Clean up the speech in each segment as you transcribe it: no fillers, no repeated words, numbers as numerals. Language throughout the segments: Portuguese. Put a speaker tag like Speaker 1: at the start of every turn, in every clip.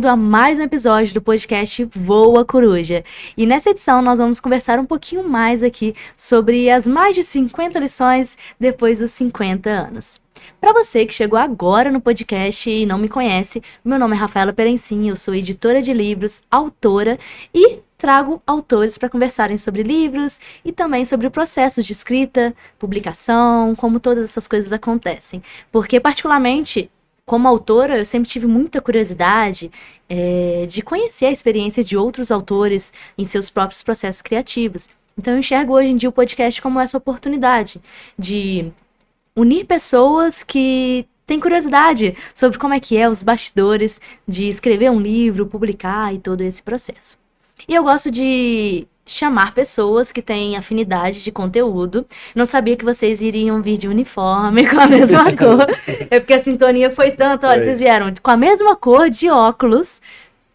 Speaker 1: bem-vindo a mais um episódio do podcast Voa Coruja. E nessa edição nós vamos conversar um pouquinho mais aqui sobre as mais de 50 lições depois dos 50 anos. Para você que chegou agora no podcast e não me conhece, meu nome é Rafaela Perencin, eu sou editora de livros, autora e trago autores para conversarem sobre livros e também sobre o processo de escrita, publicação, como todas essas coisas acontecem. Porque, particularmente, como autora, eu sempre tive muita curiosidade de conhecer a experiência de outros autores em seus próprios processos criativos. Então, eu enxergo hoje em dia o podcast como essa oportunidade de unir pessoas que têm curiosidade sobre como é que é os bastidores de escrever um livro, publicar e todo esse processo. E eu gosto de chamar pessoas que têm afinidade de conteúdo. Não sabia que vocês iriam vir de uniforme com a mesma cor. É porque a sintonia foi tanto. Olha, vocês vieram com a mesma cor de óculos.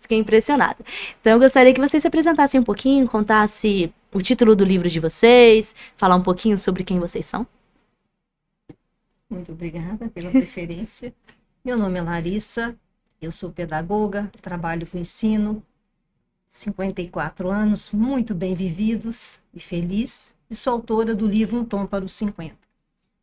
Speaker 1: Fiquei impressionada. Então eu gostaria que vocês se apresentassem um pouquinho, contassem o título do livro de vocês, falar um pouquinho sobre quem vocês são.
Speaker 2: Muito obrigada pela preferência. Meu nome é Larissa, eu sou pedagoga, trabalho com ensino, 54 anos, muito bem vividos e feliz, e sou autora do livro Um Tom para os 50.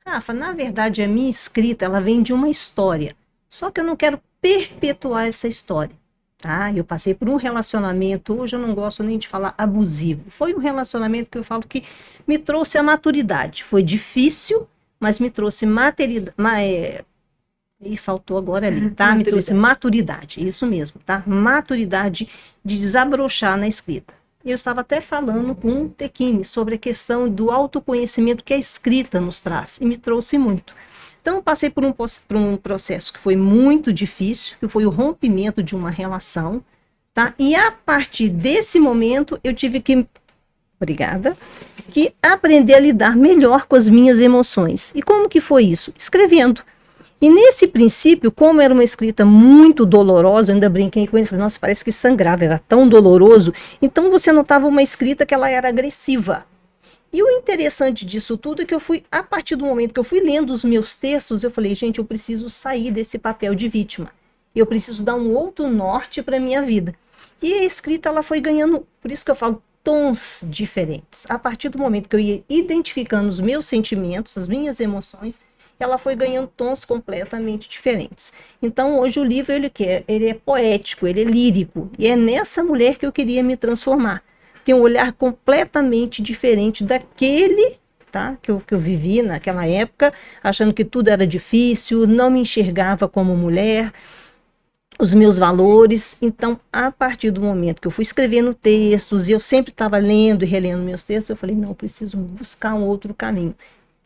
Speaker 2: Rafa, na verdade a minha escrita ela vem de uma história, só que eu não quero perpetuar essa história, tá? Eu passei por um relacionamento, hoje eu não gosto nem de falar abusivo, foi um relacionamento que eu falo que me trouxe a maturidade, foi difícil, mas me trouxe e faltou agora ali, tá? Me trouxe maturidade, isso mesmo, tá? Maturidade de desabrochar na escrita. Eu estava até falando com o Tequini sobre a questão do autoconhecimento que a escrita nos traz, e me trouxe muito. Então, eu passei por um processo que foi muito difícil, que foi o rompimento de uma relação, tá? E a partir desse momento, eu tive que aprender a lidar melhor com as minhas emoções. E como que foi isso? Escrevendo. E nesse princípio, como era uma escrita muito dolorosa, eu ainda brinquei com ele, falei, nossa, parece que sangrava, era tão doloroso. Então você notava uma escrita que ela era agressiva. E o interessante disso tudo é que a partir do momento que eu fui lendo os meus textos, eu falei, gente, eu preciso sair desse papel de vítima. Eu preciso dar um outro norte para a minha vida. E a escrita, ela foi ganhando, por isso que eu falo, tons diferentes. A partir do momento que eu ia identificando os meus sentimentos, as minhas emoções, ela foi ganhando tons completamente diferentes. Então, hoje o livro ele é poético, ele é lírico, e é nessa mulher que eu queria me transformar. Tem um olhar completamente diferente daquele, tá, que eu vivi naquela época, achando que tudo era difícil, não me enxergava como mulher, os meus valores. Então, a partir do momento que eu fui escrevendo textos, e eu sempre estava lendo e relendo meus textos, eu falei, não, eu preciso buscar um outro caminho.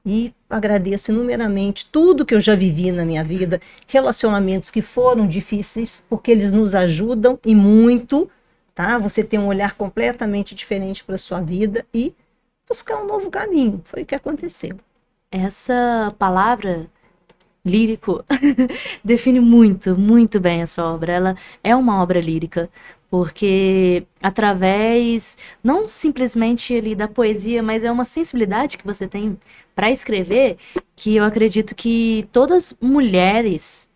Speaker 2: E agradeço inúmeramente tudo que eu já vivi na minha vida, relacionamentos que foram difíceis, porque eles nos ajudam e muito, tá? Você tem um olhar completamente diferente para a sua vida e buscar um novo caminho. Foi o que aconteceu.
Speaker 1: Essa palavra lírico define muito, muito bem essa obra. Ela é uma obra lírica, porque através, não simplesmente ali da poesia, mas é uma sensibilidade que você tem para escrever, que eu acredito que todas mulheres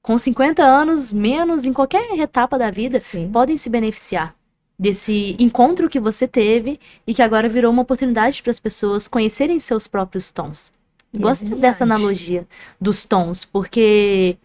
Speaker 1: com 50 anos, menos em qualquer etapa da vida,
Speaker 2: Sim.
Speaker 1: podem se beneficiar desse encontro que você teve e que agora virou uma oportunidade para as pessoas conhecerem seus próprios tons. Gosto dessa analogia dos tons, porque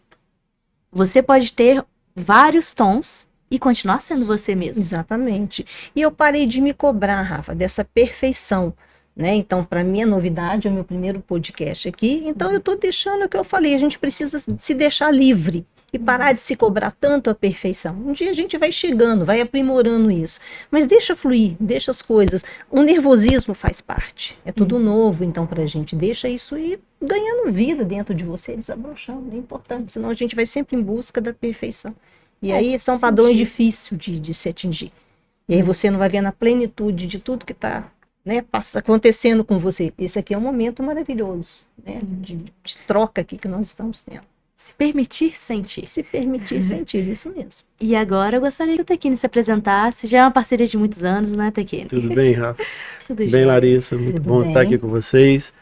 Speaker 1: você pode ter vários tons e continuar sendo você mesmo.
Speaker 2: Exatamente. E eu parei de me cobrar, Rafa, dessa perfeição, né? Então, para mim, a novidade é o meu primeiro podcast aqui. Então, eu estou deixando o que eu falei, a gente precisa se deixar livre e parar de se cobrar tanto a perfeição. Um dia a gente vai chegando, vai aprimorando isso. Mas deixa fluir, deixa as coisas. O nervosismo faz parte. É tudo novo, então, pra gente. Deixa isso ir ganhando vida dentro de você, desabrochando. É importante, senão a gente vai sempre em busca da perfeição. E aí são padrões difíceis de se atingir. E aí você não vai ver na plenitude de tudo que está, né, acontecendo com você. Esse aqui é um momento maravilhoso, né, de troca aqui que nós estamos tendo.
Speaker 1: Se permitir sentir.
Speaker 2: Se permitir sentir, isso mesmo.
Speaker 1: E agora eu gostaria que o Tequini se apresentasse. Já é uma parceria de muitos anos, né, Tequini?
Speaker 3: Tudo bem, Rafa?
Speaker 1: Tudo
Speaker 3: bem,
Speaker 1: jóia.
Speaker 3: Larissa. Muito
Speaker 2: Tudo
Speaker 3: bom
Speaker 2: bem.
Speaker 3: estar aqui com vocês.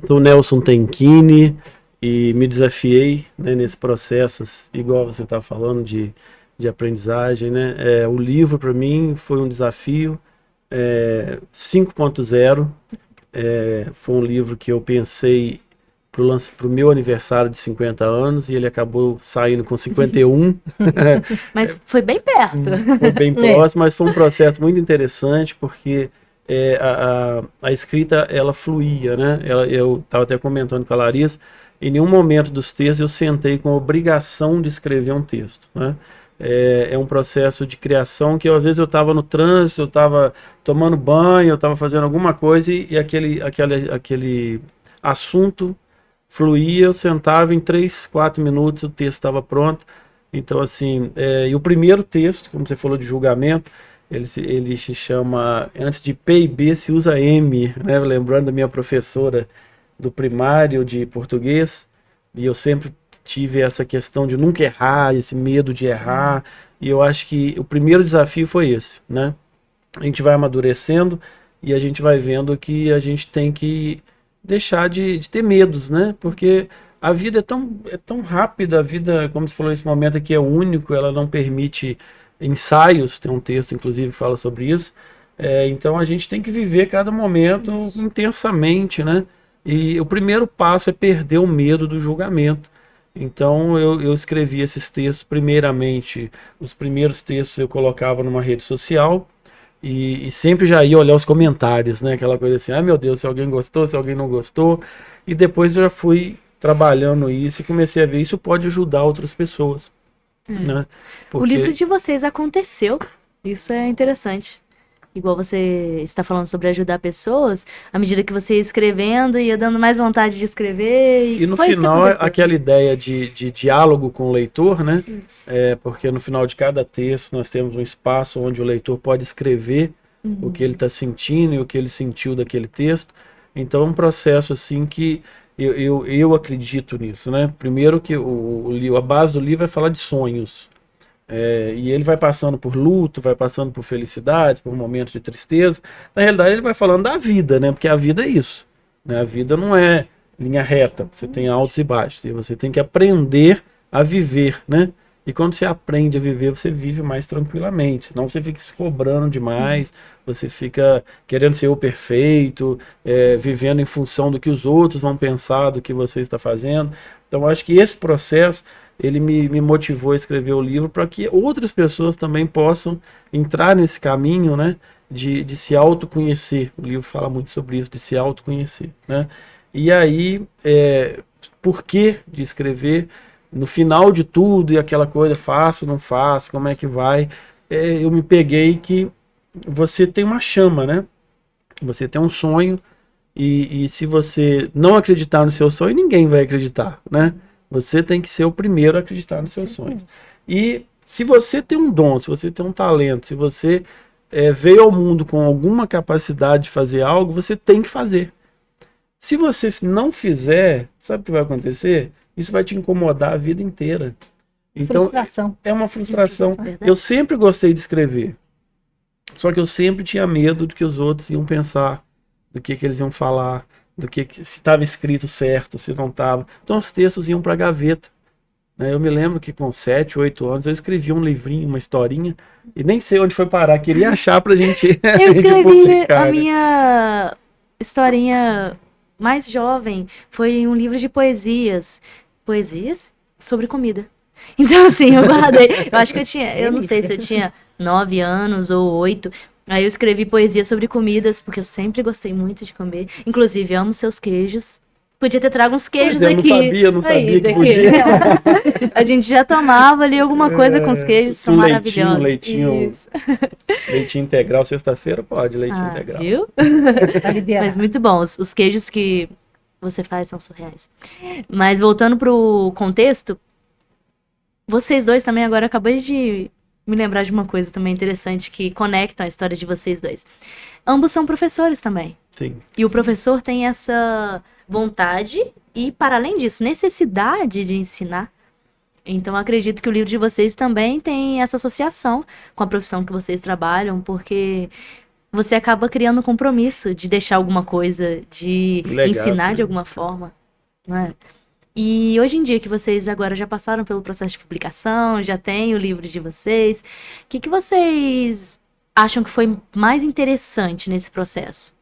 Speaker 3: Sou Nelson Tequini e me desafiei, né, nesse processo, igual você está falando, de de aprendizagem, né? O livro para mim foi um desafio 5.0. Foi um livro que eu pensei pro meu aniversário de 50 anos e ele acabou saindo com 51.
Speaker 1: Mas foi bem perto.
Speaker 3: Foi bem próximo, mas foi um processo muito interessante porque a escrita ela fluía, né? Eu estava até comentando com a Larissa, em nenhum momento dos textos eu sentei com a obrigação de escrever um texto, né? É um processo de criação que às vezes eu estava no trânsito, eu estava tomando banho, eu estava fazendo alguma coisa e aquele assunto fluía, eu sentava em 3, 4 minutos, o texto estava pronto. Então, assim, e o primeiro texto, como você falou de julgamento, ele se chama, antes de P e B se usa M, né? Lembrando da minha professora do primário de português, e eu sempre tive essa questão de nunca errar, esse medo de errar, e eu acho que o primeiro desafio foi esse, né? A gente vai amadurecendo e a gente vai vendo que a gente tem que deixar de ter medos, né? Porque a vida é tão rápida, a vida, como você falou, esse momento aqui é único, ela não permite ensaios, tem um texto inclusive que fala sobre isso. Então a gente tem que viver cada momento intensamente, né? E o primeiro passo é perder o medo do julgamento. Então eu escrevi esses textos, primeiramente, os primeiros textos eu colocava numa rede social e sempre já ia olhar os comentários, né? Aquela coisa assim, meu Deus, se alguém gostou, se alguém não gostou. E depois eu já fui trabalhando isso e comecei a ver isso pode ajudar outras pessoas, né?
Speaker 1: O livro de vocês aconteceu, isso é interessante. Igual você está falando sobre ajudar pessoas, à medida que você ia escrevendo, ia dando mais vontade de escrever.
Speaker 3: E no final, aquela ideia de diálogo com o leitor, né? Porque no final de cada texto nós temos um espaço onde o leitor pode escrever o que ele está sentindo e o que ele sentiu daquele texto. Então é um processo assim que eu acredito nisso, né? Primeiro que a base do livro é falar de sonhos. E ele vai passando por luto, vai passando por felicidades, por momentos de tristeza. Na realidade, ele vai falando da vida, né? Porque a vida é isso, né? A vida não é linha reta, você tem altos e baixos. E você tem que aprender a viver, né? E quando você aprende a viver, você vive mais tranquilamente. Não você fica se cobrando demais, você fica querendo ser o perfeito, vivendo em função do que os outros vão pensar, do que você está fazendo. Então, acho que esse processo ele me motivou a escrever o livro para que outras pessoas também possam entrar nesse caminho, né, de se autoconhecer. O livro fala muito sobre isso, de se autoconhecer, né? E aí, por que de escrever? No final de tudo, e aquela coisa, faço, não faço, como é que vai? Eu me peguei que você tem uma chama, né? Você tem um sonho, e se você não acreditar no seu sonho, ninguém vai acreditar, né? Você tem que ser o primeiro a acreditar nos seus sonhos. E se você tem um dom, se você tem um talento, se você veio ao mundo com alguma capacidade de fazer algo, você tem que fazer. Se você não fizer, sabe o que vai acontecer? Isso vai te incomodar a vida inteira. Então, frustração. É uma frustração. Eu sempre gostei de escrever. Só que eu sempre tinha medo do que os outros iam pensar, do que eles iam falar, do que se estava escrito certo, se não estava. Então os textos iam para a gaveta. Né? Eu me lembro que com 7, 8 anos eu escrevi um livrinho, uma historinha, e nem sei onde foi parar, queria achar pra gente.
Speaker 1: Eu escrevi a minha historinha mais jovem, foi um livro de poesias sobre comida. Então assim, eu guardei, eu acho que eu não sei se eu tinha 9 anos ou 8. Aí eu escrevi poesia sobre comidas, porque eu sempre gostei muito de comer. Inclusive, amo seus queijos. Podia ter trago uns queijos aqui.
Speaker 3: Não sabia que podia.
Speaker 1: A gente já tomava ali alguma coisa com os queijos, são maravilhosos.
Speaker 3: Leitinho integral, sexta-feira pode, leitinho integral.
Speaker 1: Viu? Mas muito bom, os queijos que você faz são surreais. Mas voltando pro contexto, vocês dois também agora acabei de me lembrar de uma coisa também interessante que conecta a história de vocês dois. Ambos são professores também.
Speaker 3: Sim.
Speaker 1: E o professor tem essa vontade e, para além disso, necessidade de ensinar. Então, acredito que o livro de vocês também tem essa associação com a profissão que vocês trabalham, porque você acaba criando um compromisso de deixar alguma coisa, de ensinar de alguma forma, não é? E hoje em dia que vocês agora já passaram pelo processo de publicação, já tem o livro de vocês, o que vocês acham que foi mais interessante nesse processo?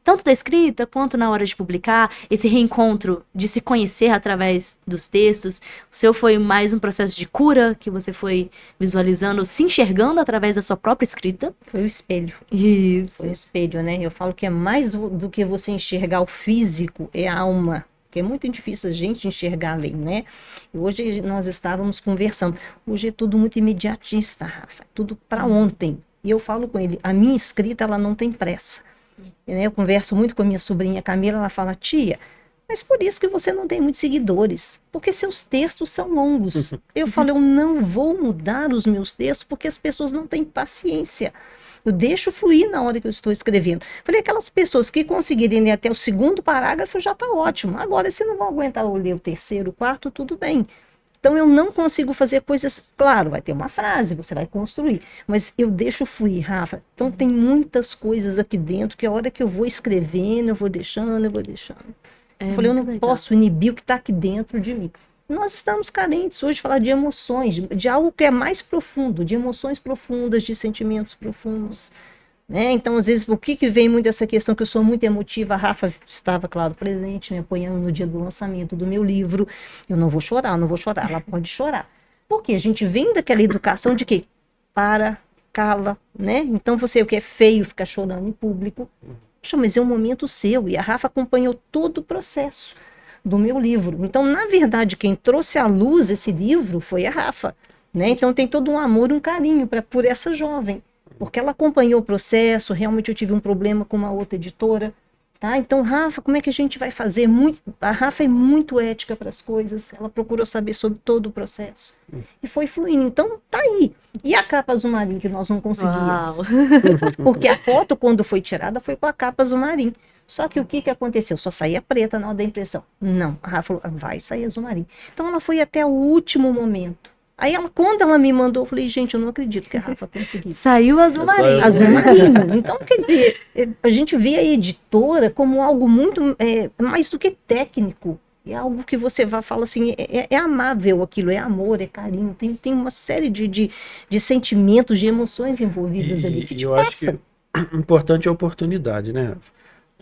Speaker 1: Tanto da escrita quanto na hora de publicar, esse reencontro de se conhecer através dos textos. O seu foi mais um processo de cura, que você foi visualizando, se enxergando através da sua própria escrita.
Speaker 2: Foi o espelho.
Speaker 1: Isso.
Speaker 2: Foi o espelho, né? Eu falo que é mais do que você enxergar o físico, é a alma. Que é muito difícil a gente enxergar além, né? E hoje nós estávamos conversando. Hoje é tudo muito imediatista, Rafa. Tudo para ontem. E eu falo com ele, a minha escrita, ela não tem pressa. Eu converso muito com a minha sobrinha Camila, ela fala, tia, mas por isso que você não tem muitos seguidores, porque seus textos são longos. Eu falo, eu não vou mudar os meus textos porque as pessoas não têm paciência. Eu deixo fluir na hora que eu estou escrevendo. Falei, aquelas pessoas que conseguirem ler até o 2º parágrafo já está ótimo. Agora, se não vão aguentar ler o 3º, o 4º, tudo bem. Então, eu não consigo fazer coisas... Claro, vai ter uma frase, você vai construir. Mas eu deixo fluir, Rafa. Então, tem muitas coisas aqui dentro que a hora que eu vou escrevendo, eu vou deixando. Eu falei, eu não posso inibir o que está aqui dentro de mim. Nós estamos carentes hoje de falar de emoções, de algo que é mais profundo, de emoções profundas, de sentimentos profundos. Né? Então, às vezes, por que vem muito essa questão que eu sou muito emotiva? A Rafa estava, claro, presente, me apoiando no dia do lançamento do meu livro. Eu não vou chorar, ela pode chorar. Porque a gente vem daquela educação de que para, cala, né? Então, você, o que é feio, ficar chorando em público. Poxa, mas é um momento seu. E a Rafa acompanhou todo o processo do meu livro. Então, na verdade, quem trouxe à luz esse livro foi a Rafa. Né? Então, tem todo um amor, um carinho por essa jovem. Porque ela acompanhou o processo, realmente eu tive um problema com uma outra editora, tá? Então, Rafa, como é que a gente vai fazer? A Rafa é muito ética para as coisas, ela procurou saber sobre todo o processo. E foi fluindo, então tá aí. E a capa azul marinho que nós não conseguimos? Porque a foto, quando foi tirada, foi com a capa azul marinho. Só que o que aconteceu? Só saía preta na hora da impressão. Não, a Rafa falou, vai sair azul marinho. Então ela foi até o último momento. Aí, quando ela me mandou, eu falei, gente, eu não acredito que a Rafa conseguiu.
Speaker 1: Saiu azul marinho.
Speaker 2: Azul marinho. Então, quer dizer, a gente vê a editora como algo muito mais do que técnico. É algo que você fala assim, é amável aquilo, é amor, é carinho. Tem uma série de sentimentos, de emoções envolvidas ali que te
Speaker 3: eu
Speaker 2: passa.
Speaker 3: acho que o importante é a oportunidade, né, Rafa?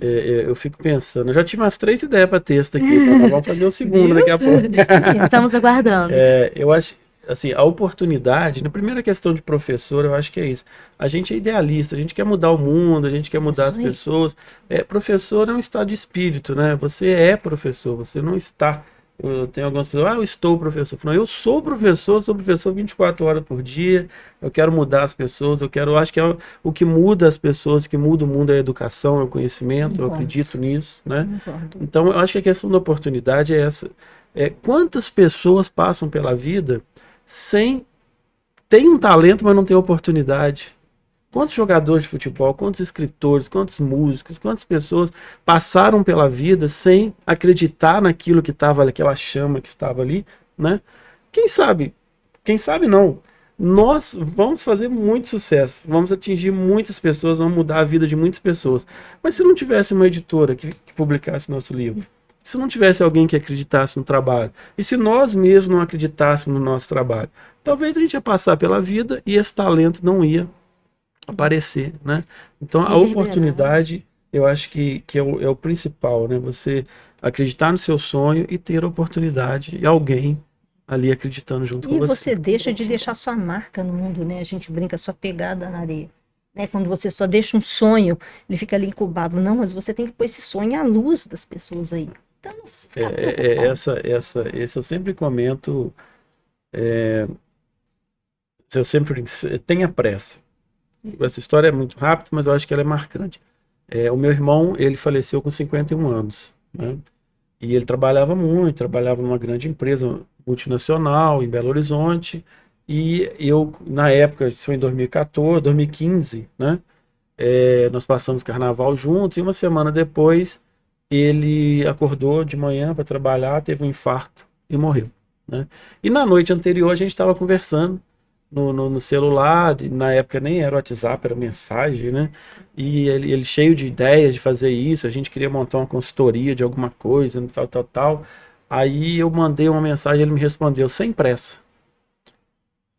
Speaker 3: Eu fico pensando, eu já tive umas 3 ideias para texto aqui, vamos fazer o segundo daqui a pouco.
Speaker 1: Estamos aguardando.
Speaker 3: Eu acho, assim, a oportunidade, na primeira questão de professor, eu acho que é isso. A gente é idealista, a gente quer mudar o mundo, a gente quer mudar as pessoas. Professor é um estado de espírito, né? Você é professor, você não está. Eu tenho algumas pessoas, eu estou professor. Não, eu sou professor 24 horas por dia, eu quero mudar as pessoas, eu acho que é o que muda as pessoas, o que muda o mundo é a educação, é o conhecimento, eu acredito nisso, né? Então, eu acho que a questão da oportunidade é essa. Quantas pessoas passam pela vida tem um talento, mas não tem oportunidade? Quantos jogadores de futebol, quantos escritores, quantos músicos, quantas pessoas passaram pela vida sem acreditar naquilo que estava ali, aquela chama que estava ali, né? Quem sabe não. Nós vamos fazer muito sucesso, vamos atingir muitas pessoas, vamos mudar a vida de muitas pessoas. Mas se não tivesse uma editora que publicasse nosso livro, se não tivesse alguém que acreditasse no trabalho, e se nós mesmos não acreditássemos no nosso trabalho, talvez a gente ia passar pela vida e esse talento não ia aparecer, né? Então a oportunidade, eu acho que é o principal, né? Você acreditar no seu sonho e ter a oportunidade e alguém ali acreditando junto com você.
Speaker 2: E você deixa de deixar sua marca no mundo, né? A gente brinca, sua pegada na areia. Né? Quando você só deixa um sonho, ele fica ali incubado. Não, mas você tem que pôr esse sonho à luz das pessoas aí. Então,
Speaker 3: esse eu sempre comento, eu sempre tenha pressa. Essa história é muito rápida, mas eu acho que ela é marcante. O meu irmão, ele faleceu com 51 anos, né? E ele trabalhava numa grande empresa multinacional em Belo Horizonte, e eu, na época, isso foi em 2014, 2015, né? Nós passamos carnaval juntos, e uma semana depois, ele acordou de manhã para trabalhar, teve um infarto e morreu, né? E na noite anterior a gente estava conversando no celular, na época nem era WhatsApp, era mensagem, né? E ele cheio de ideias de fazer isso, a gente queria montar uma consultoria de alguma coisa, tal. Aí eu mandei uma mensagem, ele me respondeu sem pressa.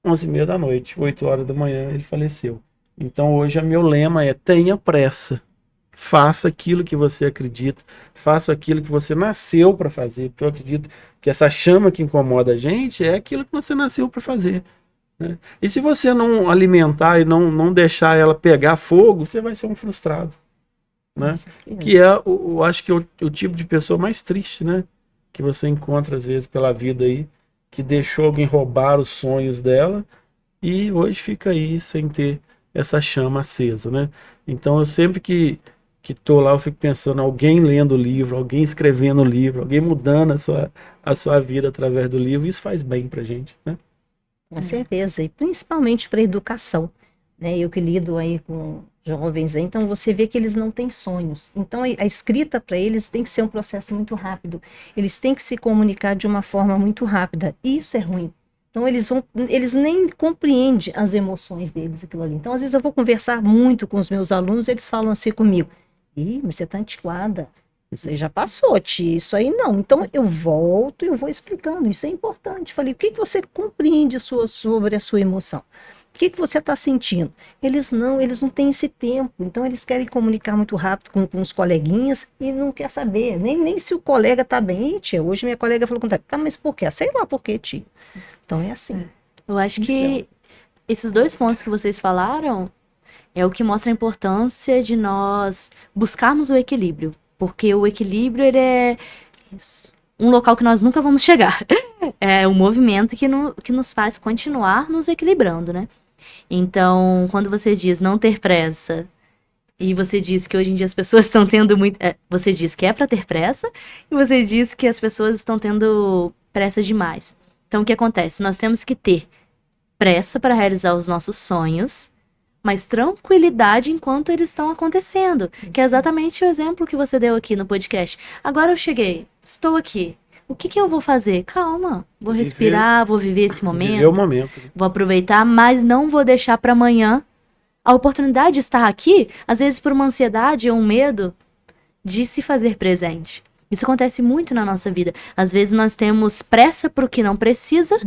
Speaker 3: 11h30 da noite, 8 horas da manhã, ele faleceu. Então hoje o meu lema é: tenha pressa. Faça aquilo que você acredita, faça aquilo que você nasceu para fazer, porque eu acredito que essa chama que incomoda a gente é aquilo que você nasceu para fazer, né? E se você não alimentar e não deixar ela pegar fogo, você vai ser um frustrado, né? Que é, eu acho que o tipo de pessoa mais triste, né? Que você encontra às vezes pela vida aí, que deixou alguém roubar os sonhos dela e hoje fica aí sem ter essa chama acesa, né? Então eu sempre que tô lá, eu fico pensando, alguém lendo o livro, alguém escrevendo o livro, alguém mudando a sua vida através do livro, isso faz bem pra gente, né?
Speaker 2: Com certeza, e principalmente para a educação, né? Eu que lido aí com jovens, aí, então você vê que eles não têm sonhos. Então a escrita para eles tem que ser um processo muito rápido. Eles têm que se comunicar de uma forma muito rápida. E isso é ruim. Então eles nem compreendem as emoções deles, aquilo ali. Então às vezes eu vou conversar muito com os meus alunos, eles falam assim comigo: ih, mas você tá antiquada. Isso aí já passou, tia, isso aí não. Então eu volto e eu vou explicando, isso é importante. Falei, o que que você compreende sobre a sua emoção? O que que você está sentindo? Eles não têm esse tempo, então eles querem comunicar muito rápido com os coleguinhas e não quer saber, nem se o colega está bem. Ih, tia, hoje minha colega falou com tá, mas por quê? Ah, sei lá por quê, tia. Então é assim.
Speaker 1: Eu acho que esses dois pontos que vocês falaram é o que mostra a importância de nós buscarmos o equilíbrio. Porque o equilíbrio, ele é
Speaker 2: Isso.
Speaker 1: um local que nós nunca vamos chegar. É um movimento que nos faz continuar nos equilibrando, né? Então, quando você diz não ter pressa, e você diz que hoje em dia as pessoas estão tendo muito. Você diz que é pra ter pressa, e você diz que as pessoas estão tendo pressa demais. Então, o que acontece? Nós temos que ter pressa para realizar os nossos sonhos, mas tranquilidade enquanto eles estão acontecendo. Que é exatamente o exemplo que você deu aqui no podcast. Agora eu cheguei, estou aqui. O que que eu vou fazer? Calma, vou respirar, vou viver esse
Speaker 3: Viver o
Speaker 1: momento,
Speaker 3: momento, né?
Speaker 1: vou aproveitar, mas não vou deixar para amanhã a oportunidade de estar aqui, às vezes por uma ansiedade ou um medo de se fazer presente. Isso acontece muito na nossa vida. Às vezes nós temos pressa para o que não precisa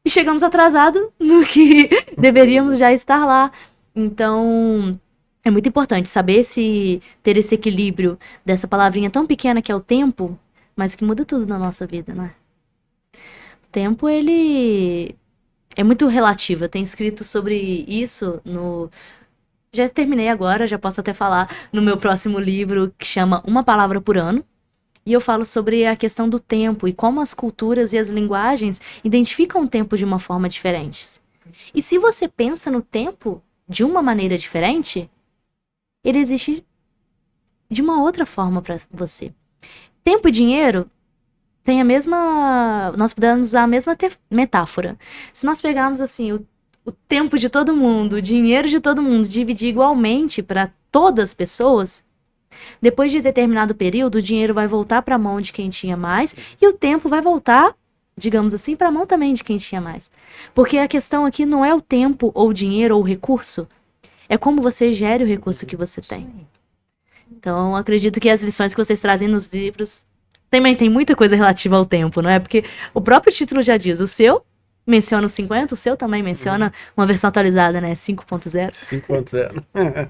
Speaker 1: e chegamos atrasados no que deveríamos já estar lá. Então, é muito importante saber ter esse equilíbrio dessa palavrinha tão pequena que é o tempo, mas que muda tudo na nossa vida, né? O tempo, ele é muito relativo. Eu tenho escrito sobre isso no... Já terminei agora, já posso até falar no meu próximo livro, que chama Uma Palavra por Ano. E eu falo sobre a questão do tempo e como as culturas e as linguagens identificam o tempo de uma forma diferente. E se você pensa no tempo de uma maneira diferente, ele existe de uma outra forma para você. Tempo e dinheiro tem a mesma... Nós podemos usar a mesma metáfora. Se nós pegarmos assim o tempo de todo mundo, o dinheiro de todo mundo, dividir igualmente para todas as pessoas, depois de determinado período, o dinheiro vai voltar para a mão de quem tinha mais e o tempo vai voltar, digamos assim, para a mão também de quem tinha mais. Porque a questão aqui não é o tempo ou o dinheiro ou o recurso, é como você gere o recurso que você tem. Então, acredito que as lições que vocês trazem nos livros também tem muita coisa relativa ao tempo, não é? Porque o próprio título já diz, o seu menciona o 50, o seu também menciona uma versão atualizada, né? 5.0.
Speaker 3: 5.0.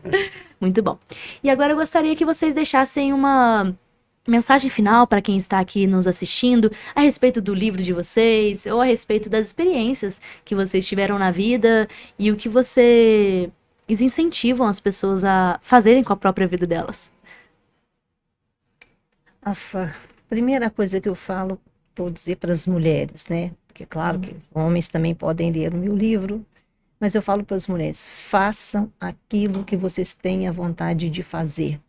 Speaker 1: Muito bom. E agora eu gostaria que vocês deixassem uma mensagem final para quem está aqui nos assistindo a respeito do livro de vocês ou a respeito das experiências que vocês tiveram na vida e o que vocês incentivam as pessoas a fazerem com a própria vida delas.
Speaker 2: A primeira coisa que eu falo, vou dizer para as mulheres, né? Porque claro que homens também podem ler o meu livro, mas eu falo para as mulheres, façam aquilo que vocês têm a vontade de fazer.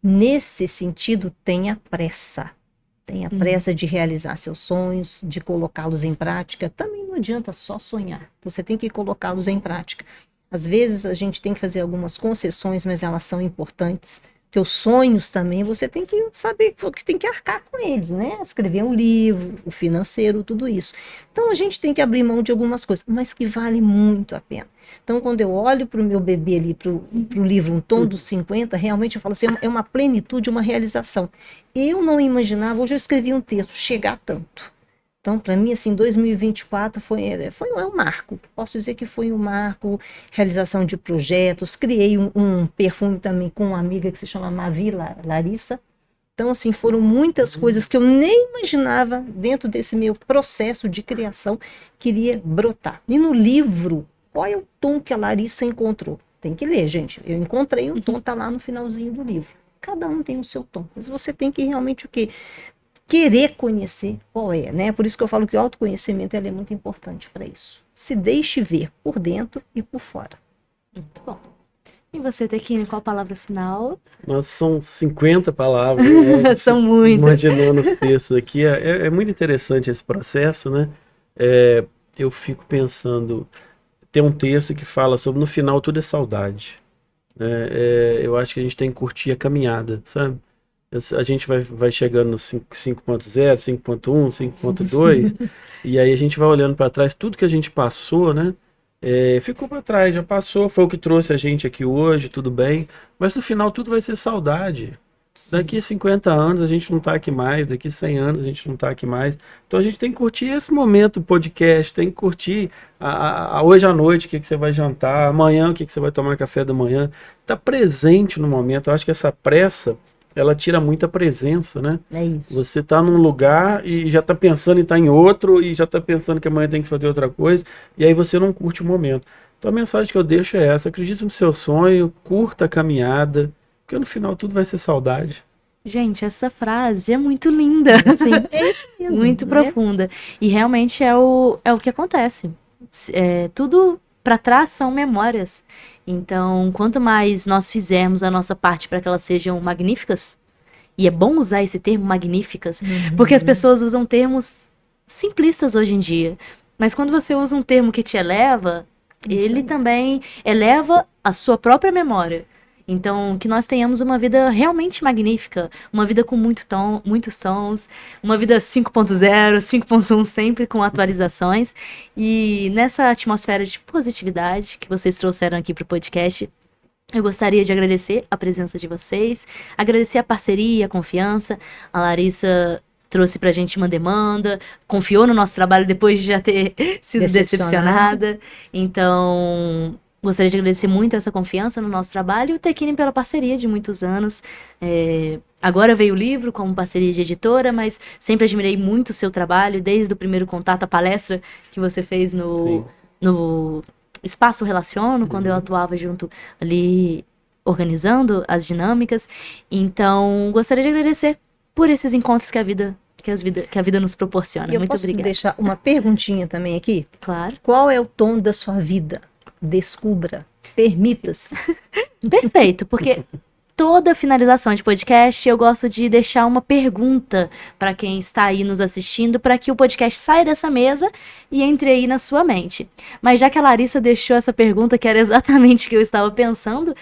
Speaker 2: Nesse sentido, tenha pressa. Tenha pressa de realizar seus sonhos, de colocá-los em prática. Também não adianta só sonhar, você tem que colocá-los em prática. Às vezes a gente tem que fazer algumas concessões, mas elas são importantes Teus sonhos também, você tem que saber que tem que arcar com eles, né? Escrever um livro, o financeiro, tudo isso. Então a gente tem que abrir mão de algumas coisas, mas que vale muito a pena. Então quando eu olho para o meu bebê ali, para o livro Um Tom dos 50, realmente eu falo assim, é uma plenitude, uma realização. Eu não imaginava, hoje eu escrevi um texto, chegar a tanto. Então, para mim, assim, 2024 foi um marco. Posso dizer que foi um marco, realização de projetos. Criei um perfume também com uma amiga que se chama Mavi Larissa. Então, assim, foram muitas coisas que eu nem imaginava dentro desse meu processo de criação que iria brotar. E no livro, qual é o tom que a Larissa encontrou? Tem que ler, gente. Eu encontrei um tom, está lá no finalzinho do livro. Cada um tem o seu tom. Mas você tem que realmente o quê? Querer conhecer qual é, né? Por isso que eu falo que o autoconhecimento é muito importante para isso. Se deixe ver por dentro e por fora.
Speaker 1: Muito bom. E você, Tequine, qual a palavra final?
Speaker 3: Nossa, são 50 palavras. Né?
Speaker 1: São muitas.
Speaker 3: Imaginando os textos aqui. É muito interessante esse processo, né? Eu fico pensando, tem um texto que fala sobre no final tudo é saudade. Né? Eu acho que a gente tem que curtir a caminhada, sabe? A gente vai chegando no 5.0, 5.1, 5.2, e aí a gente vai olhando para trás, tudo que a gente passou, né? Ficou para trás, já passou, foi o que trouxe a gente aqui hoje, tudo bem, mas no final tudo vai ser saudade. Sim. Daqui 50 anos a gente não está aqui mais, daqui 100 anos a gente não está aqui mais. Então a gente tem que curtir esse momento, podcast, tem que curtir hoje à noite o que você vai jantar, amanhã o que você vai tomar café da manhã. Tá presente no momento. Eu acho que essa pressa ela tira muita presença, né?
Speaker 2: É isso.
Speaker 3: Você está num lugar e já está pensando em estar em outro, e já está pensando que amanhã tem que fazer outra coisa, e aí você não curte o momento. Então a mensagem que eu deixo é essa: acredite no seu sonho, curta a caminhada, porque no final tudo vai ser saudade.
Speaker 1: Gente, essa frase é muito linda.
Speaker 2: Sim, é isso mesmo.
Speaker 1: Muito profunda. E realmente é o que acontece. Tudo para trás são memórias. Então, quanto mais nós fizermos a nossa parte para que elas sejam magníficas, e é bom usar esse termo magníficas, porque as pessoas usam termos simplistas hoje em dia. Mas quando você usa um termo que te eleva, ele também eleva a sua própria memória. Então, que nós tenhamos uma vida realmente magnífica, uma vida com muitos tons, uma vida 5.0, 5.1, sempre com atualizações. E nessa atmosfera de positividade que vocês trouxeram aqui para o podcast, eu gostaria de agradecer a presença de vocês, agradecer a parceria, a confiança. A Larissa trouxe pra gente uma demanda, confiou no nosso trabalho depois de já ter sido decepcionada. Então, gostaria de agradecer muito essa confiança no nosso trabalho e o Tequine pela parceria de muitos anos. Agora veio o livro como parceria de editora, mas sempre admirei muito o seu trabalho, desde o primeiro contato, a palestra que você fez no Espaço Relaciono, quando eu atuava junto ali, organizando as dinâmicas. Então, gostaria de agradecer por esses encontros que a vida nos proporciona. Muito obrigada.
Speaker 2: Posso deixar uma perguntinha também aqui?
Speaker 1: Claro.
Speaker 2: Qual é o tom da sua vida? Descubra, permita-se.
Speaker 1: Perfeito, porque toda finalização de podcast eu gosto de deixar uma pergunta para quem está aí nos assistindo, para que o podcast saia dessa mesa e entre aí na sua mente. Mas já que a Larissa deixou essa pergunta, que era exatamente o que eu estava pensando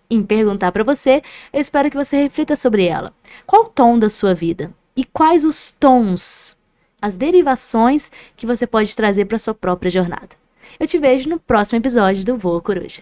Speaker 1: em perguntar para você, eu espero que você reflita sobre ela. Qual o tom da sua vida? E quais os tons, as derivações que você pode trazer para sua própria jornada? Eu te vejo no próximo episódio do Voa Coruja.